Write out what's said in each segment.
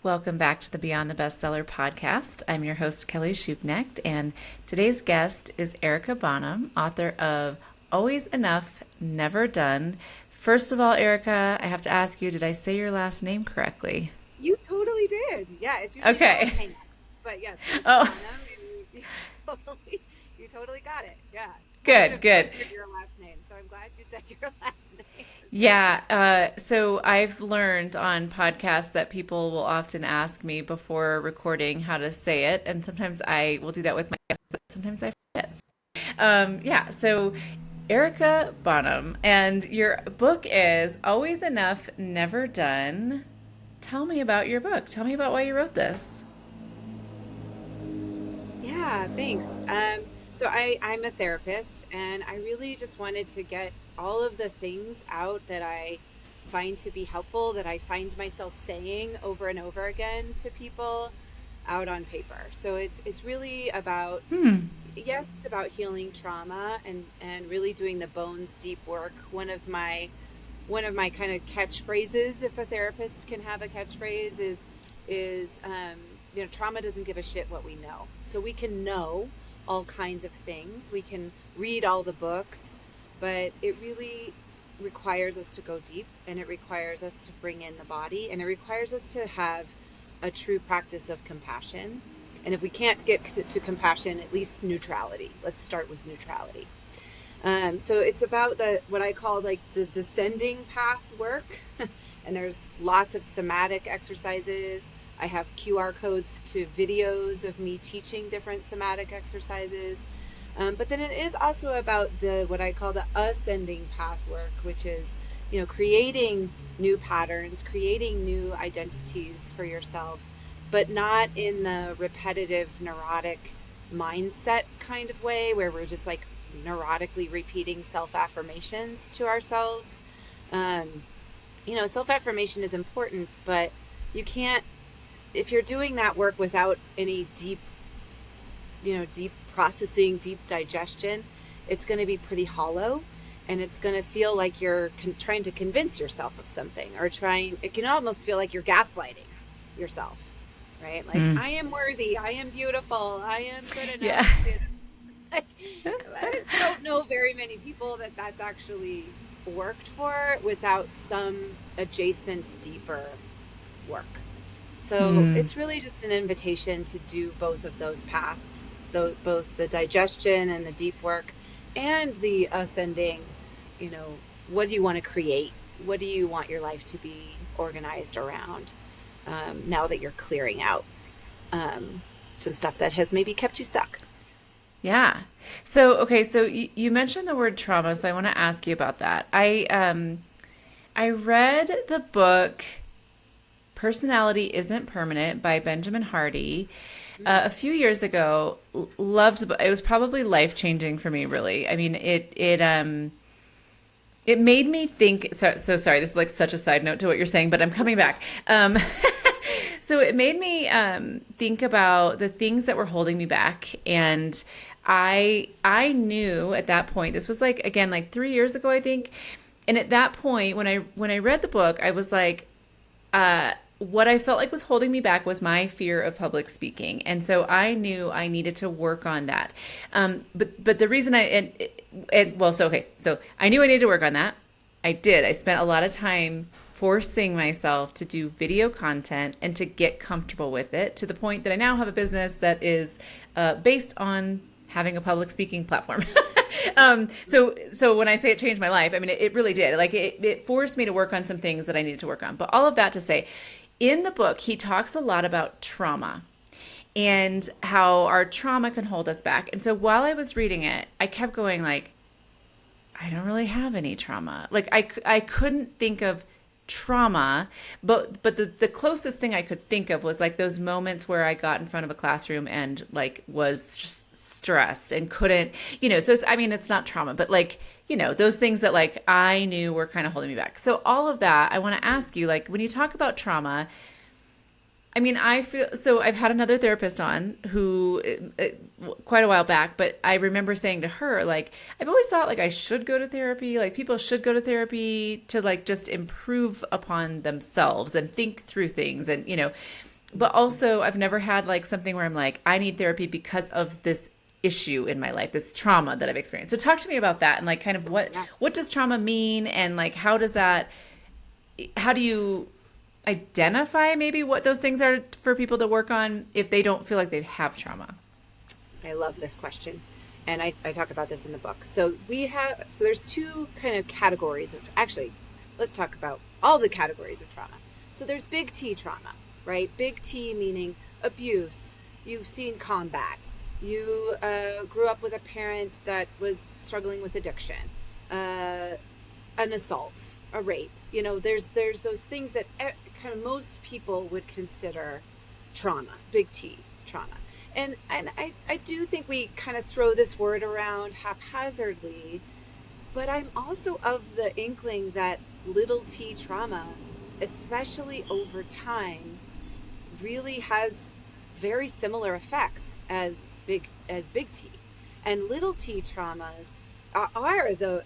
Welcome back to the Beyond the Bestseller podcast. I'm your host, Kelly Schupnecht, and today's guest is Erica Bonham, author of Always Enough, Never Done. First of all, Erica, I have to ask you, did I say your last name correctly? You totally did. Yeah, it's usually Okay. Bonham, but yes, it's Oh, Bonham, and you totally got it. Yeah, I would good, have good. butchered your last name, so I'm glad you said your last name. Yeah, so I've learned on podcasts that people will often ask me before recording how to say it, and sometimes I will do that with my guests, but sometimes I forget. So Erica Bonham, and your book is Always Enough, Never Done. Tell me about your book. Tell me about why you wrote this. Yeah, thanks. So I'm a therapist, and I really just wanted to get all of the things out that I find to be helpful, that I find myself saying over and over again to people out on paper. So it's really about, Hmm. yes, it's about healing trauma and really doing the bones deep work. One of my kind of catchphrases, if a therapist can have a catchphrase, is trauma doesn't give a shit what we know. So we can know all kinds of things, we can read all the books, but it really requires us to go deep, and it requires us to bring in the body, and it requires us to have a true practice of compassion. And if we can't get to compassion, at least neutrality. Let's start with neutrality. So it's about the what I call like the descending path work, and there's lots of somatic exercises. I have QR codes to videos of me teaching different somatic exercises. But then it is also about the what I call the ascending path work, which is creating new patterns, creating new identities for yourself, but not in the repetitive neurotic mindset kind of way where we're just like neurotically repeating self-affirmations to ourselves. um, Self-affirmation is important, but you can't, if you're doing that work without any deep processing, deep digestion, it's going to be pretty hollow, and it's going to feel like you're trying to convince yourself of something, or it can almost feel like you're gaslighting yourself, right? Like, Mm. I am worthy, I am beautiful, I am good Yeah. enough. I don't know very many people that that's actually worked for without some adjacent deeper work. So Mm. it's really just an invitation to do both of those paths, both the digestion and the deep work, and the ascending. You know, what do you want to create? What do you want your life to be organized around, now that you're clearing out some stuff that has maybe kept you stuck? Yeah. So you mentioned the word trauma, so I want to ask you about that. I read the book Personality Isn't Permanent by Benjamin Hardy a few years ago. Loved the book. It was probably life changing for me, really. I mean, it made me think. So sorry. This is like such a side note to what you're saying, but I'm coming back. So it made me think about the things that were holding me back, and I knew at that point. This was like, again, like 3 years ago, I think. And at that point, when I read the book, I was like, what I felt like was holding me back was my fear of public speaking, and so I knew I needed to work on that. But the reason so I knew I needed to work on that. I did. I spent a lot of time forcing myself to do video content and to get comfortable with it, to the point that I now have a business that is based on having a public speaking platform. So when I say it changed my life, I mean, it really did. Like, it forced me to work on some things that I needed to work on. But all of that to say, in the book, he talks a lot about trauma and how our trauma can hold us back. And so while I was reading it, I kept going like, I don't really have any trauma. Like, I couldn't think of trauma, but the closest thing I could think of was like those moments where I got in front of a classroom and like was just stressed and couldn't, so it's, I mean, it's not trauma, but like, those things that like I knew were kind of holding me back. So all of that, I want to ask you, like, when you talk about trauma, I mean, I feel so. I've had another therapist on who, quite a while back, but I remember saying to her, like, I've always thought like I should go to therapy. Like, people should go to therapy to like just improve upon themselves and think through things. And but also I've never had like something where I'm like, I need therapy because of this issue in my life, this trauma that I've experienced. So talk to me about that and like kind of Yeah. what does trauma mean and like how do you identify maybe what those things are for people to work on if they don't feel like they have trauma? I love this question. And I talk about this in the book. So there's two kind of categories of, actually, let's talk about all the categories of trauma. So there's big T trauma, right? Big T meaning abuse. You've seen combat. You grew up with a parent that was struggling with addiction, uh, an assault, a rape. There's those things that kind of most people would consider trauma, big T trauma. And I do think we kind of throw this word around haphazardly, but I'm also of the inkling that little t trauma, especially over time, really has very similar effects as big T. And little t traumas are the,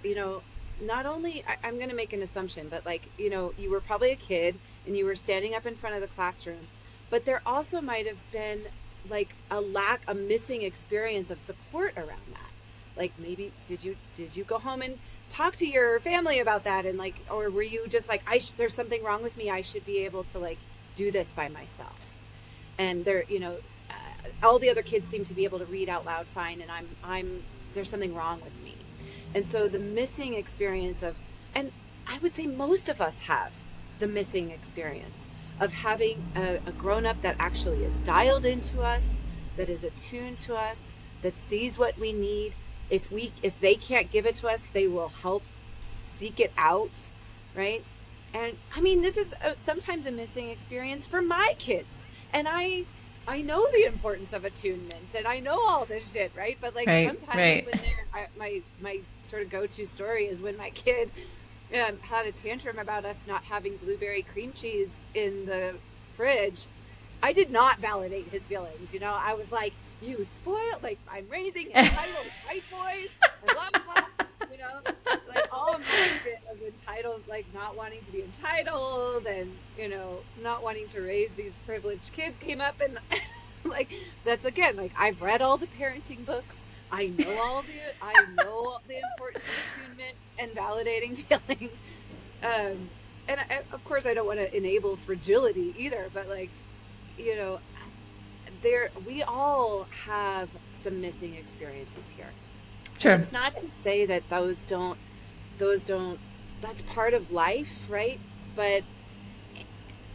not only, I'm going to make an assumption, but like, you were probably a kid and you were standing up in front of the classroom, but there also might have been like a missing experience of support around that. Like maybe did you go home and talk to your family about that, and like, or were you just like, there's something wrong with me, I should be able to like do this by myself. And all the other kids seem to be able to read out loud fine, and I'm there's something wrong with me. And so the missing experience of, and I would say most of us have the missing experience of having a grown up that actually is dialed into us, that is attuned to us, that sees what we need. If they can't give it to us, they will help seek it out, right? And I mean, this is sometimes a missing experience for my kids, and I know the importance of attunement, and I know all this shit, right? But like Right, sometimes right. when my sort of go-to story is when my kid had a tantrum about us not having blueberry cream cheese in the fridge. I did not validate his feelings. I was like, you spoiled, like, I'm raising entitled white boys, and blah, blah, blah. Like all of my shit of entitled, like not wanting to be entitled and, not wanting to raise these privileged kids came up. And like, that's again, like I've read all the parenting books. I know the importance of attunement and validating feelings. Of course, I don't want to enable fragility either, but like, you know, we all have some missing experiences here. And Sure. it's not to say that those don't, that's part of life, right? But,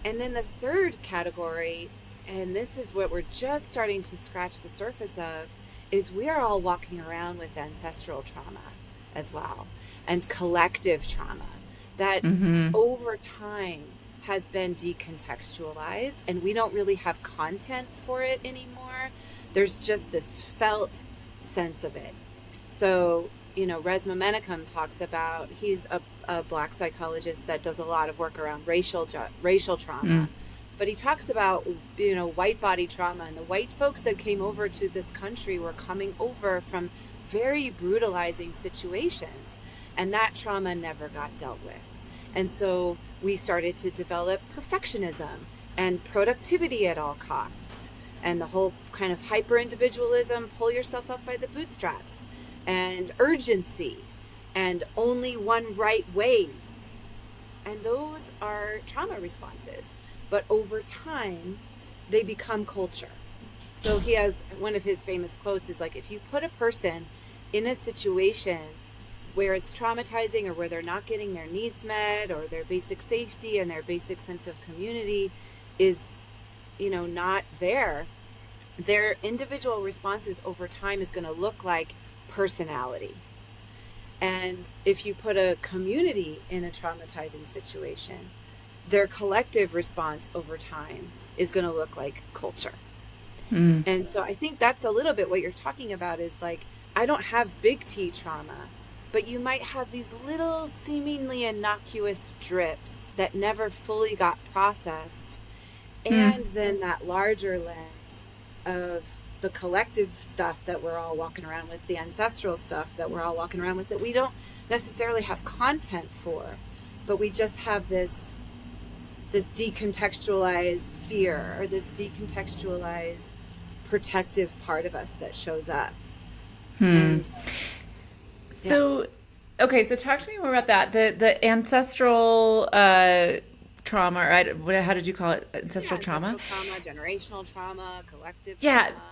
and then the third category, and this is what we're just starting to scratch the surface of, is we're all walking around with ancestral trauma as well, and collective trauma that Mm-hmm. over time has been decontextualized, and we don't really have content for it anymore. There's just this felt sense of it. So, Resma Menachem talks about, he's a black psychologist that does a lot of work around racial Mm. trauma. But he talks about, white body trauma, and the white folks that came over to this country were coming over from very brutalizing situations. And that trauma never got dealt with. And so we started to develop perfectionism and productivity at all costs, and the whole kind of hyper individualism, pull yourself up by the bootstraps, and urgency, and only one right way. And those are trauma responses. But over time, they become culture. So he has, one of his famous quotes is like, if you put a person in a situation where it's traumatizing, or where they're not getting their needs met, or their basic safety and their basic sense of community is, not there, their individual responses over time is going to look like personality. And if you put a community in a traumatizing situation, their collective response over time is going to look like culture. Mm. And so I think that's a little bit what you're talking about, is like, I don't have big T trauma, but you might have these little seemingly innocuous drips that never fully got processed. Mm. And then that larger lens of the collective stuff that we're all walking around with, the ancestral stuff that we're all walking around with, that we don't necessarily have content for, but we just have this this decontextualized fear or this decontextualized protective part of us that shows up. And yeah. So, okay, so talk to me more about that. The ancestral trauma, right? How did you call it? Yeah, Ancestral trauma? ancestral trauma, generational trauma, collective Yeah, trauma.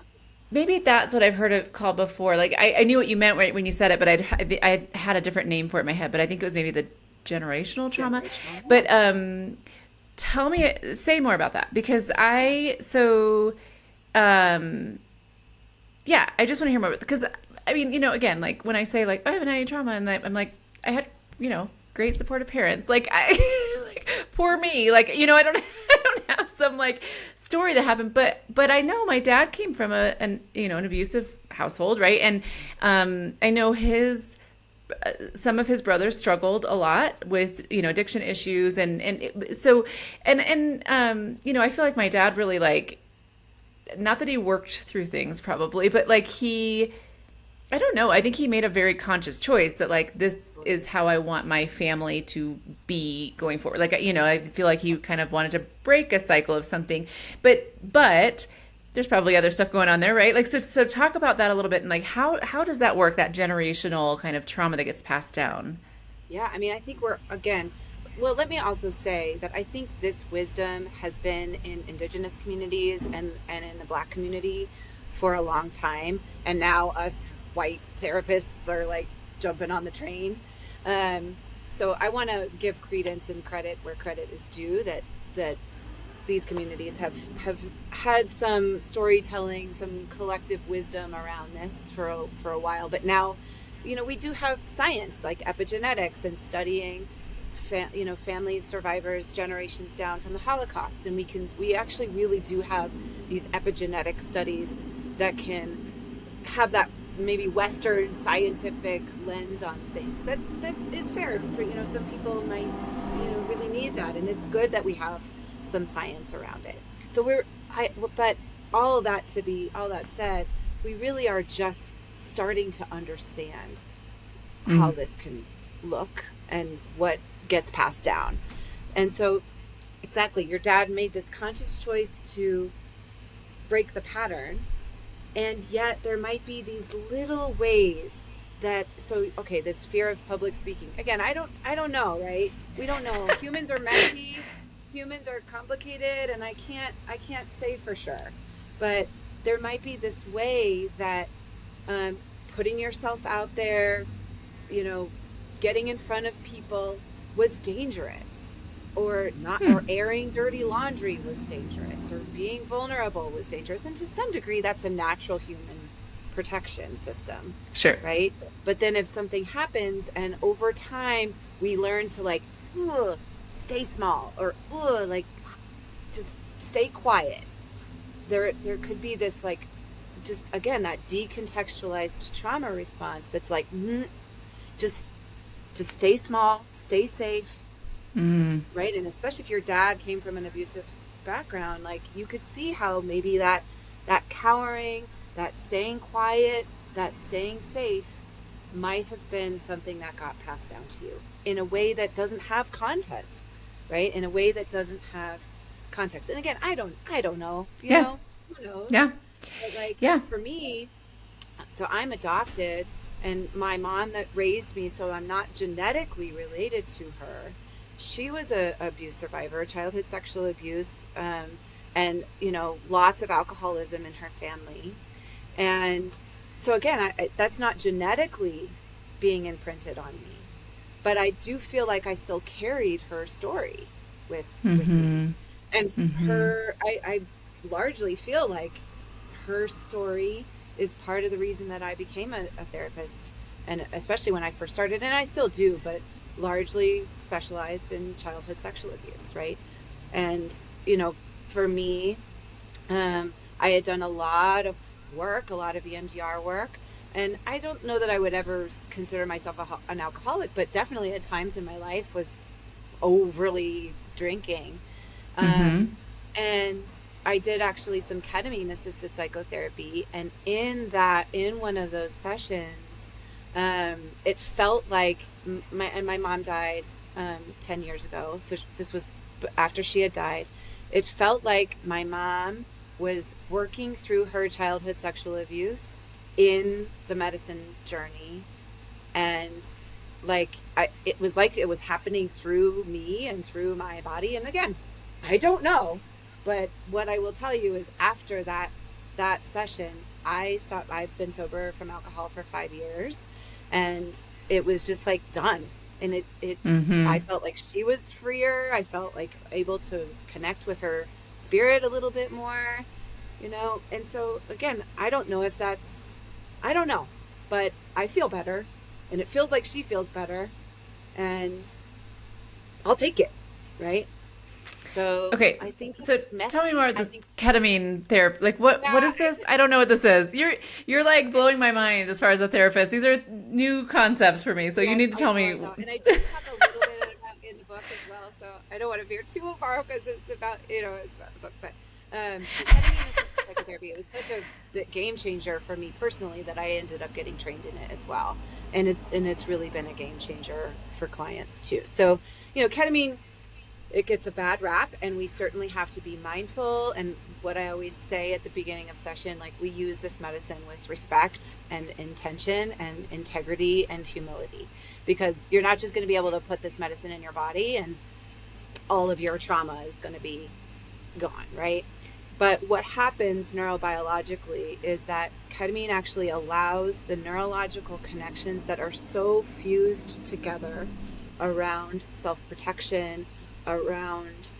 maybe that's what I've heard it called before. Like I knew what you meant when you said it, but I had a different name for it in my head. But I think it was maybe the generational trauma. Generational, yeah. But tell me, say more about that because um, yeah, I just want to hear more because I mean, again, like when I say like I haven't had any trauma, and I'm like I had, great supportive parents. Like I, like poor me. Like I don't, I don't have some like story that happened, but I know my dad came from an abusive household, right? And I know some of his brothers struggled a lot with addiction issues, and I feel like my dad really like, not that he worked through things probably, but like I don't know. I think he made a very conscious choice that like this is how I want my family to be going forward. Like I feel like he kind of wanted to break a cycle of something, but there's probably other stuff going on there, right? Like so talk about that a little bit and like how does that work? That generational kind of trauma that gets passed down. Yeah, I mean, I think we're, again, well, let me also say that I think this wisdom has been in indigenous communities and in the Black community for a long time. And now us white therapists are like jumping on the train. So I want to give credence and credit where credit is due, that these communities have had some storytelling, some collective wisdom around this for a while. But now, we do have science like epigenetics and studying, family survivors generations down from the Holocaust, and we actually really do have these epigenetic studies that can have that maybe Western scientific lens on things that is fair for some people might really need that, and it's good that we have some science around it. So but all that said, we really are just starting to understand how this can look and what gets passed down. And so exactly, your dad made this conscious choice to break the pattern, and yet there might be these little ways that, okay, this fear of public speaking, again, I don't know, right? We don't know. Humans are messy, humans are complicated, and I can't say for sure, but there might be this way that putting yourself out there, getting in front of people was dangerous, or not, or airing dirty laundry was dangerous, or being vulnerable was dangerous. And to some degree, that's a natural human protection system. Sure. Right. But then if something happens and over time we learn to like, stay small, or like just stay quiet, there could be this like, just again, that decontextualized trauma response that's like, just stay small, stay safe. Right. And especially if your dad came from an abusive background, like you could see how maybe that cowering, that staying quiet, that staying safe might have been something that got passed down to you in a way that doesn't have content, right? In a way that doesn't have context. And again, I don't know, you know, who knows? Yeah. But like, Yeah. for me, so I'm adopted, and my mom that raised me, so I'm not genetically related to her. She was a abuse survivor, childhood sexual abuse, and lots of alcoholism in her family. And so again, that's not genetically being imprinted on me, but I do feel like I still carried her story with me. And I largely feel like her story is part of the reason that I became a therapist, and especially when I first started, and I still do, but largely specialized in childhood sexual abuse, right? And for me, I had done a lot of work, a lot of EMDR work, and I don't know that I would ever consider myself an alcoholic, but definitely at times in my life was overly drinking. And I did actually some ketamine assisted psychotherapy, and in one of those sessions, it felt like my mom died 10 years ago, so this was after she had died, it felt like my mom was working through her childhood sexual abuse in the medicine journey. And it was like it was happening through me and through my body. And again, I don't know, but what I will tell you is after that session, I've been sober from alcohol for 5 years, and it was just like done. And I felt like she was freer. I felt like able to connect with her spirit a little bit more, And so again, I don't know, but I feel better, and it feels like she feels better, and I'll take it. Right. So Okay, I think so it's messy. tell me more about I this think, ketamine therapy. Like, what yeah, is this? I don't know what this is. You're like blowing my mind as far as a therapist. These are new concepts for me, so you yes, need to tell I me. know. And I do talk a little bit about in the book as well. So I don't want to veer too far because it's about, it's about the book. But so ketamine assisted psychotherapy, it was such a game changer for me personally that I ended up getting trained in it as well. And it's really been a game changer for clients too. So, ketamine, it gets a bad rap, and we certainly have to be mindful. And what I always say at the beginning of session, like, we use this medicine with respect and intention and integrity and humility, because you're not just going to be able to put this medicine in your body and all of your trauma is going to be gone, right? But what happens neurobiologically is that ketamine actually allows the neurological connections that are so fused together around self-protection, around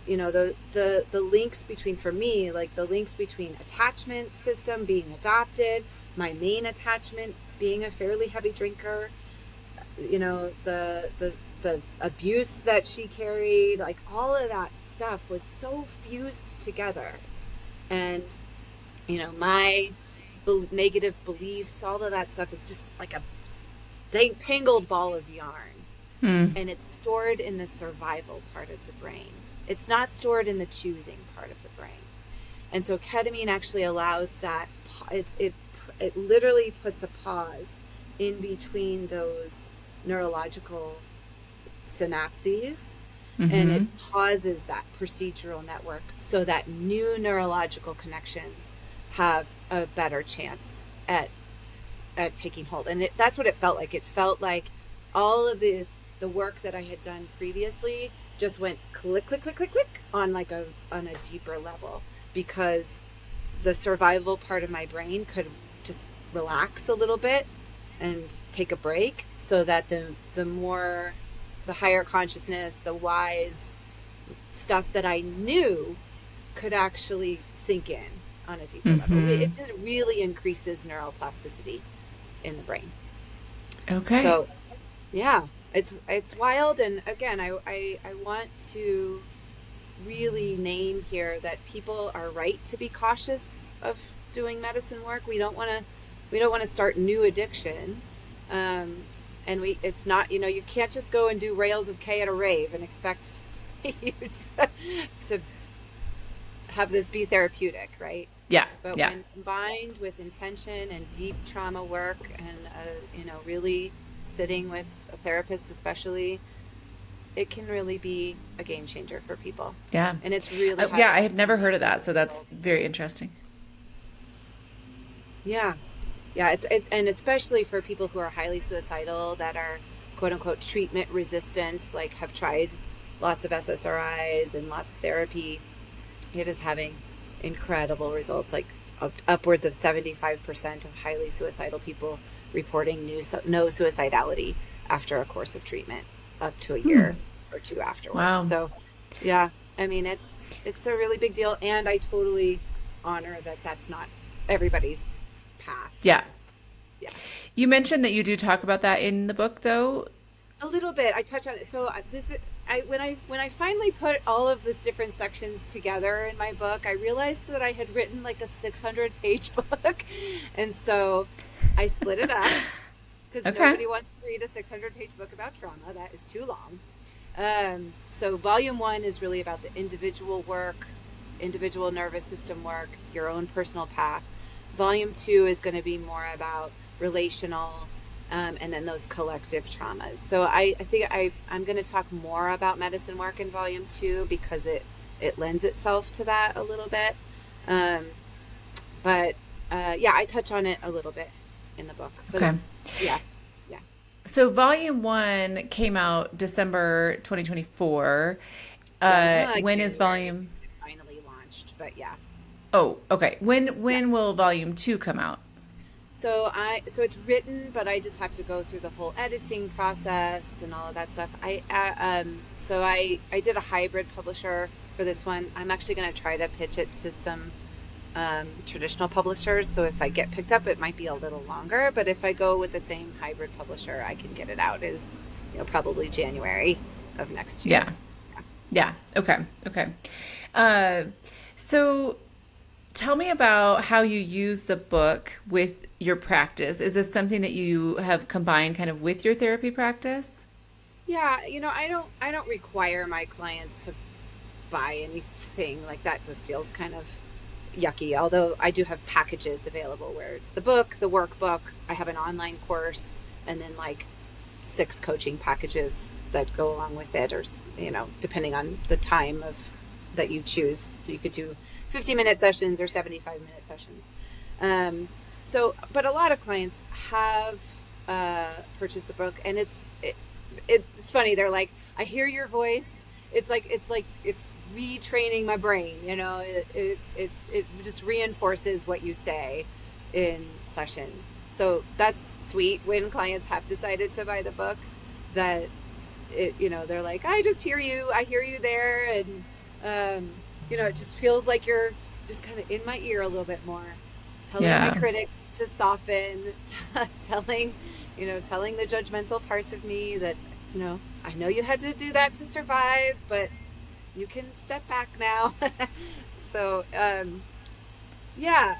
the links between, for me, like the links between attachment system, being adopted, my main attachment being a fairly heavy drinker, the abuse that she carried, like all of that stuff was so fused together. And my negative beliefs, all of that stuff is just like a tangled ball of yarn. And it's stored in the survival part of the brain. It's not stored in the choosing part of the brain. And so ketamine actually allows that. It literally puts a pause in between those neurological synapses, and it pauses that procedural network so that new neurological connections have a better chance at taking hold. And that's what it felt like. It felt like all of the work that I had done previously just went click, click, click, click, click on on a deeper level, because the survival part of my brain could just relax a little bit and take a break, so that the higher consciousness, the wise stuff that I knew could actually sink in on a deeper level. It just really increases neuroplasticity in the brain. Okay. So, yeah. It's wild, and again, I want to really name here that people are right to be cautious of doing medicine work. We don't want to start new addiction, and it's not, you can't just go and do rails of K at a rave and expect you to have this be therapeutic, right? Yeah. But Yeah. when combined with intention and deep trauma work, and really sitting with a therapist especially, it can really be a game changer for people. Yeah. And it's really Yeah, I had never heard of that, so that's very interesting. Yeah. Yeah, and especially for people who are highly suicidal, that are quote unquote treatment resistant, like have tried lots of SSRIs and lots of therapy. It is having incredible results, like upwards of 75% of highly suicidal people reporting no suicidality after a course of treatment, up to a year or two afterwards. Wow. So, yeah, I mean, it's a really big deal, and I totally honor that that's not everybody's path. Yeah. Yeah. You mentioned that you do talk about that in the book, though. A little bit. I touch on it. So when I finally put all of these different sections together in my book, I realized that I had written like a 600-page book, and so I split it up, because nobody wants to read a 600-page book about trauma. That is too long. So volume 1 is really about the individual work, individual nervous system work, your own personal path. Volume 2 is going to be more about relational and then those collective traumas. So I think I'm going to talk more about medicine work in volume 2 because it lends itself to that a little bit. Um, but yeah, I touch on it a little bit in the book. But Okay. yeah, yeah. So volume 1 came out December 2024. Yeah, it was more like When is January volume? it finally launched, but yeah. Oh, okay. Yeah. When will volume 2 come out? So it's written, but I just have to go through the whole editing process and all of that stuff. I did a hybrid publisher for this one. I'm actually going to try to pitch it to some traditional publishers. So if I get picked up, it might be a little longer. But if I go with the same hybrid publisher, I can get it out as probably January of next year. Yeah. Yeah. Okay. Okay. Uh, so tell me about how you use the book with your practice. Is this something that you have combined kind of with your therapy practice? Yeah, I don't require my clients to buy anything like that. Just feels kind of yucky. Although I do have packages available where it's the book, the workbook, I have an online course, and then like 6 coaching packages that go along with it, or depending on the time of that you choose. You could do 50-minute sessions or 75-minute sessions. But a lot of clients have purchased the book, and it's funny. They're like, I hear your voice. It's retraining my brain. It just reinforces what you say in session. So that's sweet when clients have decided to buy the book, that they're like, I just hear you. I hear you there. And, it just feels like you're just kind of in my ear a little bit more, telling my Yeah. critics to soften, telling the judgmental parts of me that, I know you had to do that to survive, but you can step back now. So, yeah,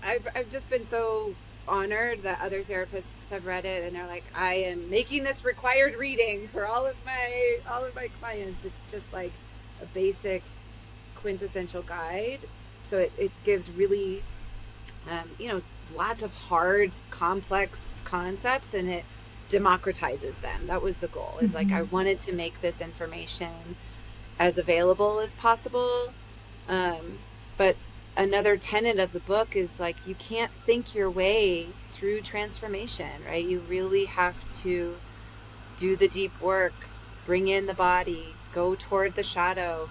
I've just been so honored that other therapists have read it, and they're like, I am making this required reading for all of my clients. It's just like a basic quintessential guide. So it gives really lots of hard, complex concepts, and it democratizes them. That was the goal. Is like, I wanted to make this information as available as possible. But another tenet of the book is like, you can't think your way through transformation, right? You really have to do the deep work, bring in the body, go toward the shadow,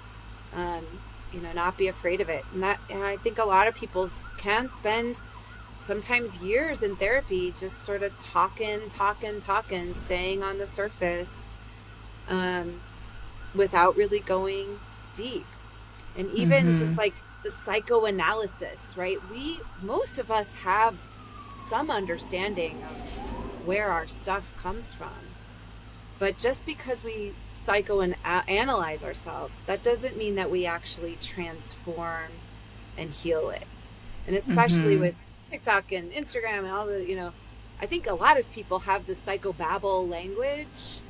not be afraid of it. And I think a lot of people can spend sometimes years in therapy just sort of talking, staying on the surface, without really going deep. And even just like the psychoanalysis, right? Most of us have some understanding of where our stuff comes from. But just because we psychoanalyze ourselves, that doesn't mean that we actually transform and heal it. And especially with TikTok and Instagram and all the, I think a lot of people have the psychobabble language,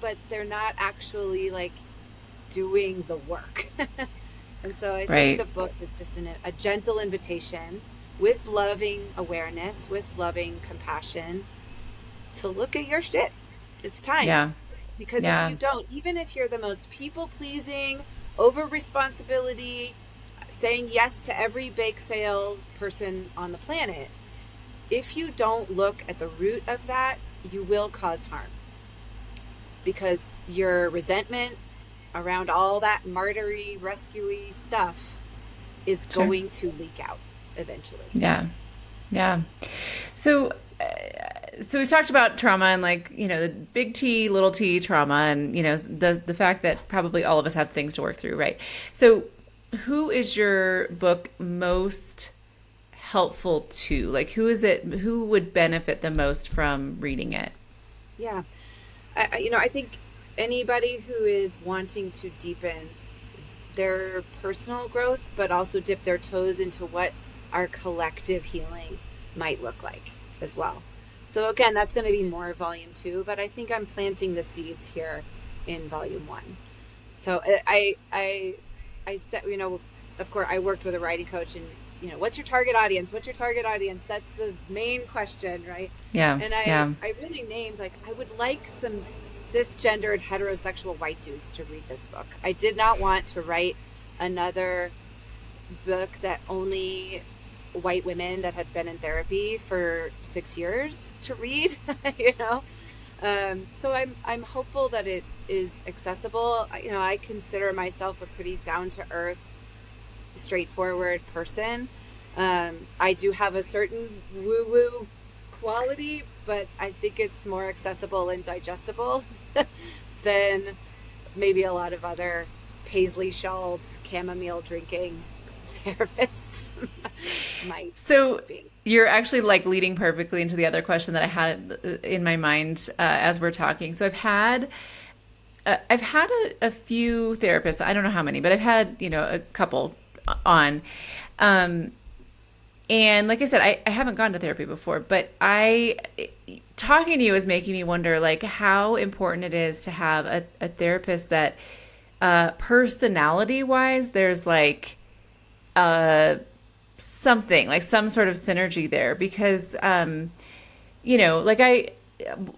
but they're not actually like doing the work. And so I think Right. the book is just a gentle invitation, with loving awareness, with loving compassion, to look at your shit. It's time. Yeah. Because if Yeah. you don't, even if you're the most people pleasing, over responsibility, saying yes to every bake sale person on the planet, if you don't look at the root of that, you will cause harm. Because your resentment around all that martyry, rescuey stuff is Sure. going to leak out eventually. Yeah. Yeah. So, so we talked about trauma and like, the big T, little t trauma, and, the fact that probably all of us have things to work through, right? So who is your book most helpful to? Like, who would benefit the most from reading it? Yeah. I think anybody who is wanting to deepen their personal growth, but also dip their toes into what our collective healing might look like as well. So again, that's going to be more volume 2, but I think I'm planting the seeds here in volume 1. So I said, of course, I worked with a writing coach, and what's your target audience? What's your target audience? That's the main question, right? Yeah. And Yeah. I really named, like, I would like some cisgendered heterosexual white dudes to read this book. I did not want to write another book that only white women that had been in therapy for 6 years to read, you know? So I'm hopeful that it is accessible. I consider myself a pretty down to earth, straightforward person. I do have a certain woo woo quality, but I think it's more accessible and digestible than maybe a lot of other paisley shawled, chamomile drinking therapists might So be. you're actually like leading perfectly into the other question that I had in my mind as we're talking. So I've had a few therapists. I don't know how many, but I've had a couple on. Um, and like I said, I haven't gone to therapy before, but talking to you is making me wonder like how important it is to have a therapist that personality wise, there's like uh, something like some sort of synergy there because like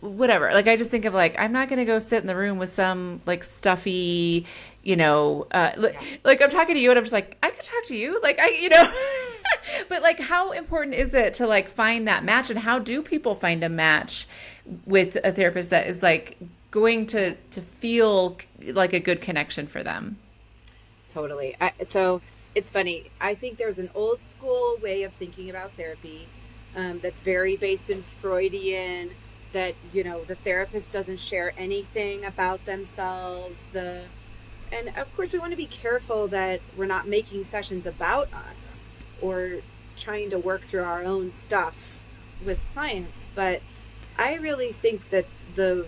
whatever, like I just think of like I'm not going to go sit in the room with some like stuffy Yeah. like I'm talking to you and I'm just like I could talk to you like but like how important is it to like find that match, and how do people find a match with a therapist that is like going to feel like a good connection for them? Totally. So it's funny. I think there's an old school way of thinking about therapy, that's very based in Freudian, that, the therapist doesn't share anything about themselves. And of course, we want to be careful that we're not making sessions about us or trying to work through our own stuff with clients. But I really think that the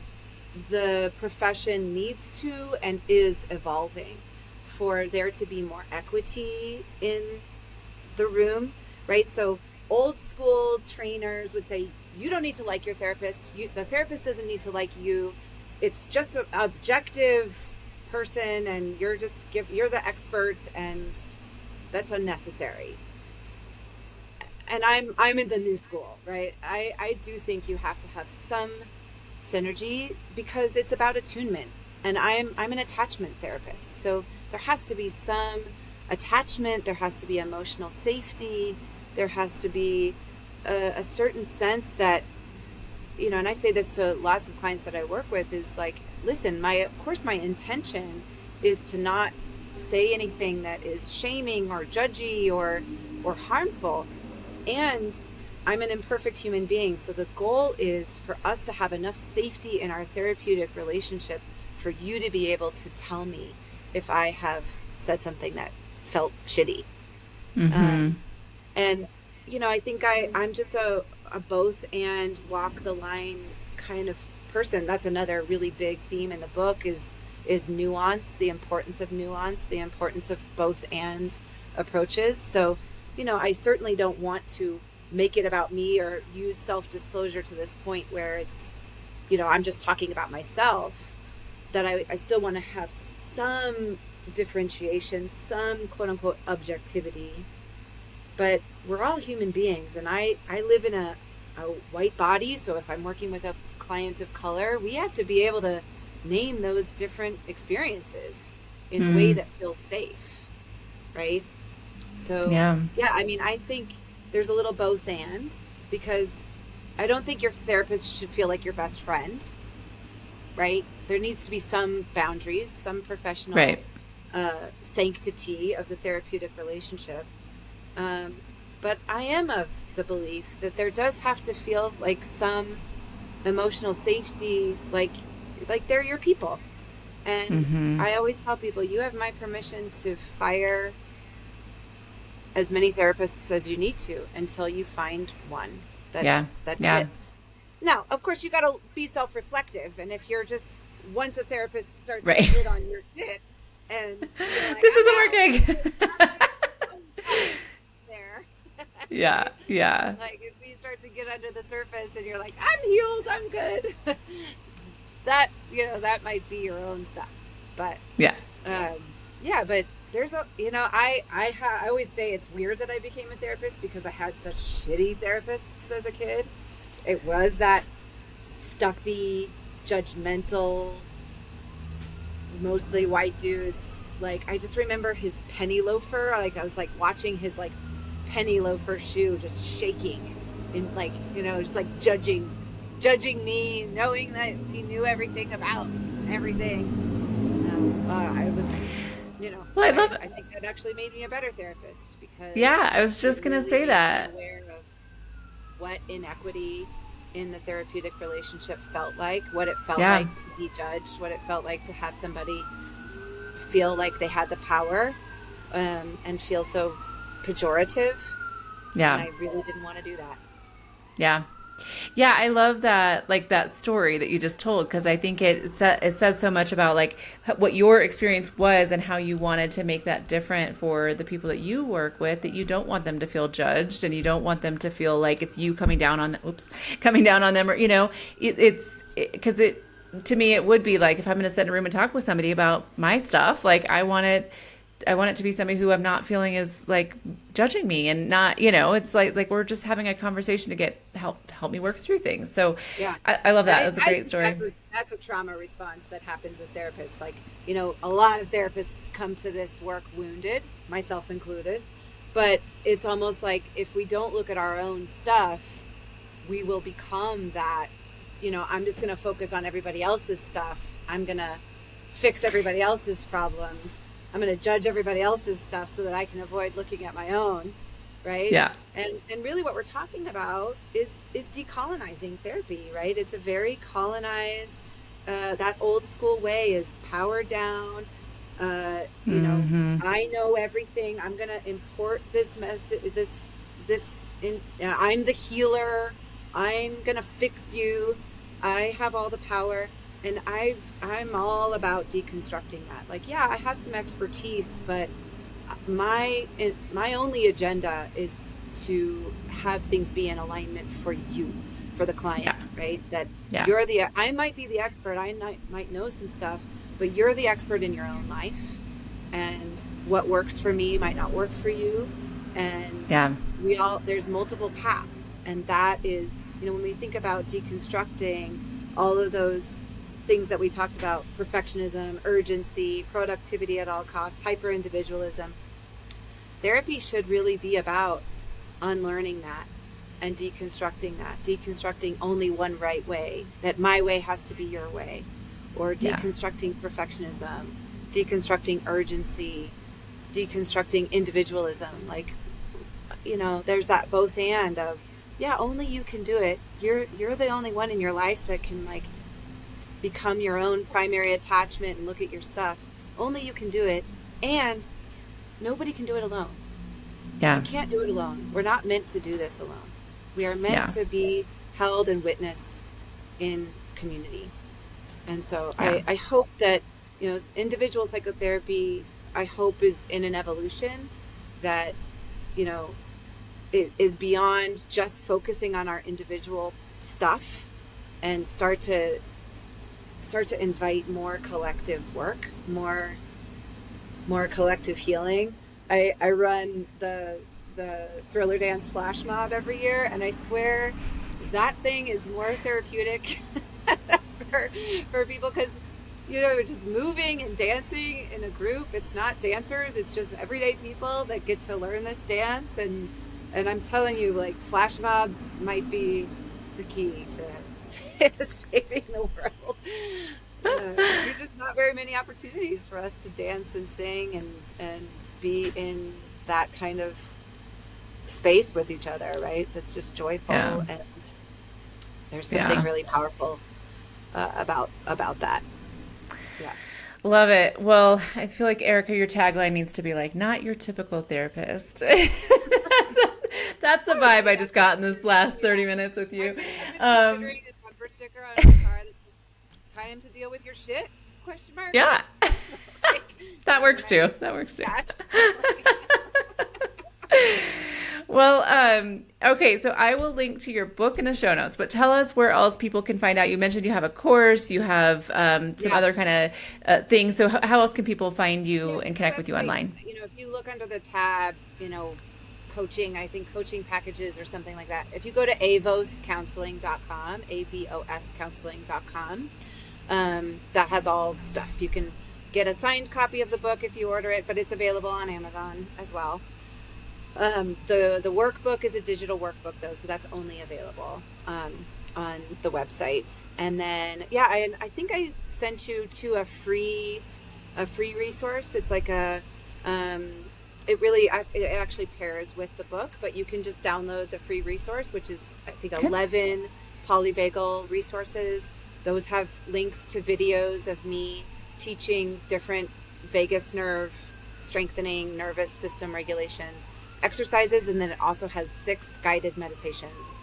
profession needs to and is evolving for there to be more equity in the room, right? So old school trainers would say, you don't need to like your therapist. The therapist doesn't need to like you. It's just an objective person, and you're the expert, and that's unnecessary. And I'm in the new school, right? I do think you have to have some synergy because it's about attunement, and I'm an attachment therapist, so there has to be some attachment, there has to be emotional safety, there has to be a certain sense that, and I say this to lots of clients that I work with, is like, listen, of course my intention is to not say anything that is shaming or judgy or harmful, and I'm an imperfect human being, so the goal is for us to have enough safety in our therapeutic relationship for you to be able to tell me if I have said something that felt shitty. Mm-hmm. And I think I'm just a both and walk the line kind of person. That's another really big theme in the book is nuance, the importance of nuance, the importance of both and approaches. So, I certainly don't want to make it about me or use self-disclosure to this point where it's, I'm just talking about myself, that I still want to have some differentiation, some quote unquote objectivity. But we're all human beings, and I live in a white body, so if I'm working with a client of color, we have to be able to name those different experiences in a way that feels safe, right? So, Yeah. yeah, I mean, I think there's a little both and, because I don't think your therapist should feel like your best friend, right? There needs to be some boundaries, some professional Right. sanctity of the therapeutic relationship. But I am of the belief that there does have to feel like some emotional safety, like they're your people. And Mm-hmm. I always tell people, you have my permission to fire as many therapists as you need to until you find one that Yeah. that Yeah. fits. Now, of course, you got to be self-reflective, and if you're just once a therapist starts to Right. hit on your shit, and you're like, This I'm isn't out, working. I'm fine there, Yeah. right? Yeah. Like if we start to get under the surface, and you're like, I'm healed, I'm good, that that might be your own stuff, but Yeah. yeah, but there's a, I always say it's weird that I became a therapist because I had such shitty therapists as a kid. It was that stuffy, judgmental, mostly white dudes. Like, I just remember his penny loafer. Like, I was like watching his like penny loafer shoe just shaking and like, just like judging me, knowing that he knew everything about everything. I was, Well, I love it. I think that actually made me a better therapist because Yeah, I was it just gonna really say made me that. aware of what inequity in the therapeutic relationship felt like, what it felt Yeah, like to be judged, what it felt like to have somebody feel like they had the power, and feel so pejorative. And yeah, I really didn't want to do that. yeah. Yeah, I love that, like that story that you just told, because I think it says so much about like what your experience was and how you wanted to make that different for the people that you work with. That you don't want them to feel judged, and you don't want them to feel like it's you coming down on coming down on them, or it's because to me it would be like if I'm going to sit in a room and talk with somebody about my stuff, like I want it to be somebody who I'm not feeling is like judging me and not, it's like we're just having a conversation to get help me work through things. So Yeah. I love that. It I, was a I great think story. that's a trauma response that happens with therapists. Like, a lot of therapists come to this work wounded, myself included. But it's almost like if we don't look at our own stuff, we will become that, I'm just going to focus on everybody else's stuff. I'm going to fix everybody else's problems. I'm going to judge everybody else's stuff so that I can avoid looking at my own, right? Yeah. And really what we're talking about is decolonizing therapy, right? It's a very colonized, that old school way is power down. I know everything. I'm going to import this message, I'm the healer. I'm going to fix you. I have all the power. And I'm all about deconstructing that. Like, yeah, I have some expertise, but my only agenda is to have things be in alignment for you, for the client, Yeah. right? That Yeah. I might be the expert, might know some stuff, but you're the expert in your own life, and what works for me might not work for you, and Yeah. there's multiple paths, and that is, when we think about deconstructing all of those things that we talked about, perfectionism, urgency, productivity at all costs, hyper individualism, therapy should really be about unlearning that and deconstructing only one right way, that my way has to be your way, or Yeah. deconstructing perfectionism, deconstructing urgency, deconstructing individualism. Like, there's that both and of, yeah, only you can do it. You're the only one in your life that can like become your own primary attachment and look at your stuff. Only you can do it, and nobody can do it alone. Yeah. You can't do it alone. We're not meant to do this alone. We are meant Yeah. to be held and witnessed in community. And so Yeah. I hope that, individual psychotherapy, I hope is in an evolution that, it is beyond just focusing on our individual stuff, and start to invite more collective work, more collective healing. I run the Thriller Dance Flash Mob every year, and I swear that thing is more therapeutic for people, because just moving and dancing in a group, it's not dancers, it's just everyday people that get to learn this dance, and I'm telling you, like, flash mobs might be the key to saving the world. There's just not very many opportunities for us to dance and sing and be in that kind of space with each other, right? That's just joyful, Yeah. and there's something Yeah. really powerful about that. Yeah. Love it. Well, I feel like Erica, your tagline needs to be like, not your typical therapist. That's the vibe I just got in this last 30 minutes with you. I've been Um, considering a bumper sticker on my car that says, "Time to deal with your shit?" Question mark. yeah, Like, that works right? too. That works too. Yeah. Well, okay, so I will link to your book in the show notes, but tell us where else people can find out. You mentioned you have a course, you have some Yeah. other kind of things. So how else can people find you There's and the connect with you website. online? If you look under the tab, coaching, I think coaching packages or something like that. If you go to avoscounseling.com, avoscounseling.com, that has all the stuff. You can get a signed copy of the book if you order it, but it's available on Amazon as well. The workbook is a digital workbook though, so that's only available on the website. And then I think I sent you to a free resource. It's like it actually pairs with the book, but you can just download the free resource, which is I think Okay. 11 polyvagal resources. Those have links to videos of me teaching different vagus nerve strengthening, nervous system regulation exercises, and then it also has 6 guided meditations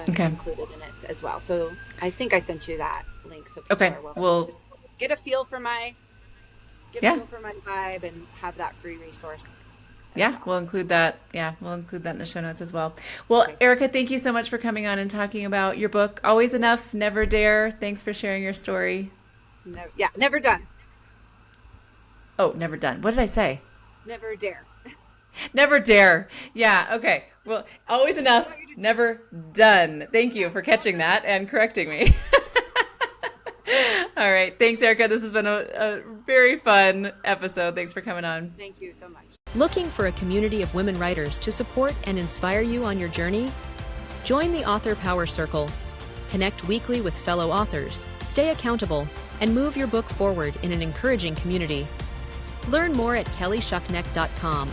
Okay. included in it as well. So I think I sent you that link, so people Okay. are welcome to Well, just get a feel for my yeah. vibe and have that free resource as Yeah, well. we'll include that. Yeah, we'll include that in the show notes as well. Well, Okay. Erica, thank you so much for coming on and talking about your book, Always Enough, Never Dare. Thanks for sharing your story. Never done. Oh, never done. What did I say? Never dare. Never dare. Yeah, okay. Well, always enough, never done. Thank you for catching that and correcting me. All right. Thanks, Erica. This has been a very fun episode. Thanks for coming on. Thank you so much. Looking for a community of women writers to support and inspire you on your journey? Join the Author Power Circle. Connect weekly with fellow authors, stay accountable, and move your book forward in an encouraging community. Learn more at kellyshuckneck.com.